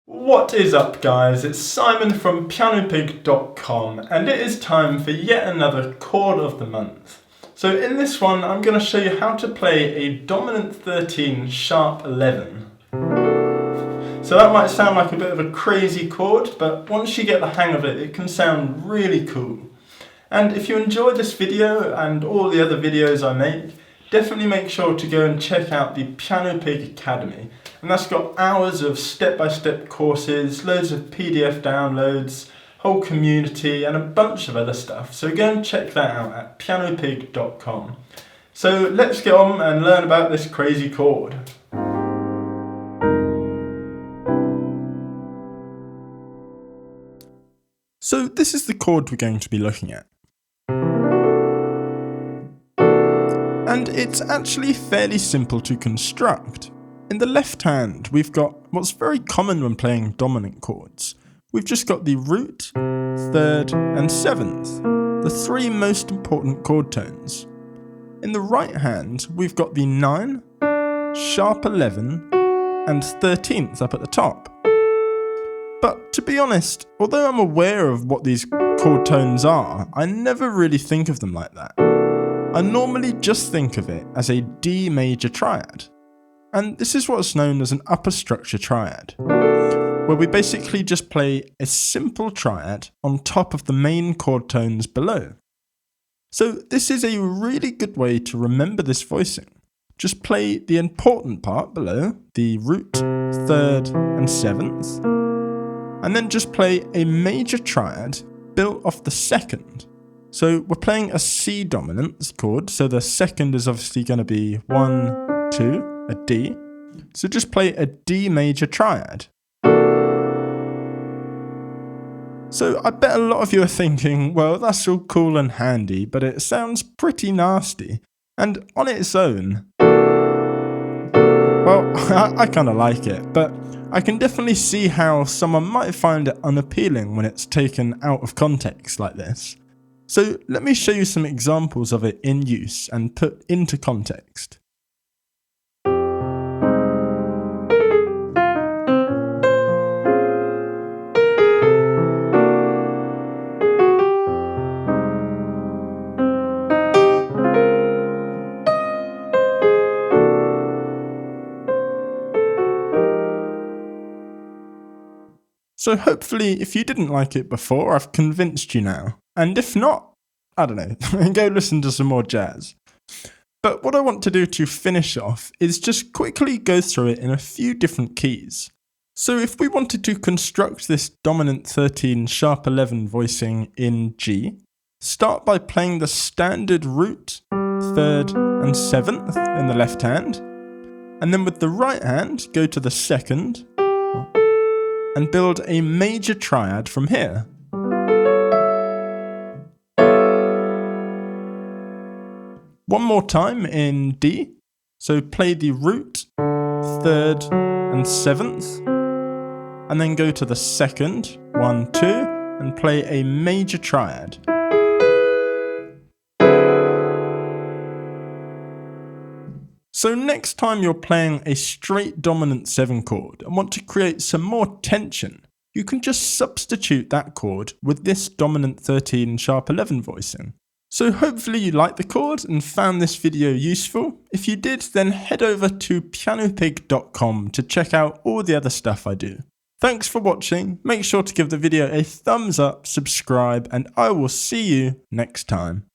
What is up, guys? It's Simon from PianoPig.com, and it is time for yet another chord of the month. So in this one I'm going to show you how to play a dominant 13 sharp 11. So that might sound like a bit of a crazy chord, but once you get the hang of it, it can sound really cool. And if you enjoy this video and all the other videos I make, definitely make sure to go and check out the PianoPig Academy. And that's got hours of step-by-step courses, loads of PDF downloads, whole community and a bunch of other stuff. So go and check that out at pianopig.com. So let's get on and learn about this crazy chord. So this is the chord we're going to be looking at. And it's actually fairly simple to construct. In the left hand, we've got what's very common when playing dominant chords. We've just got the root, third, and seventh, the three most important chord tones. In the right hand, we've got the 9, sharp 11, and 13th up at the top. But to be honest, although I'm aware of what these chord tones are, I never really think of them like that. I normally just think of it as a D major triad. And this is what's known as an upper structure triad, where we basically just play a simple triad on top of the main chord tones below. So this is a really good way to remember this voicing. Just play the important part below, the root, third, and seventh, and then just play a major triad built off the second. So we're playing a C dominant chord, so the second is obviously going to be 1, 2, a D. So just play a D major triad. So I bet a lot of you are thinking, well, that's all cool and handy, but it sounds pretty nasty. And on its own, well, I kind of like it, but I can definitely see how someone might find it unappealing when it's taken out of context like this. So let me show you some examples of it in use and put into context. So hopefully, if you didn't like it before, I've convinced you now. And if not, I don't know, go listen to some more jazz. But what I want to do to finish off is just quickly go through it in a few different keys. So if we wanted to construct this dominant 13 sharp 11 voicing in G, start by playing the standard root, third, and seventh in the left hand. And then with the right hand, go to the second, and build a major triad from here. One more time in D, so play the root, third, and seventh, and then go to the second, 1, 2, and play a major triad. So next time you're playing a straight dominant 7 chord and want to create some more tension, you can just substitute that chord with this dominant 13 sharp 11 voicing. So hopefully you liked the chord and found this video useful. If you did, then head over to pianopig.com to check out all the other stuff I do. Thanks for watching, make sure to give the video a thumbs up, subscribe, and I will see you next time.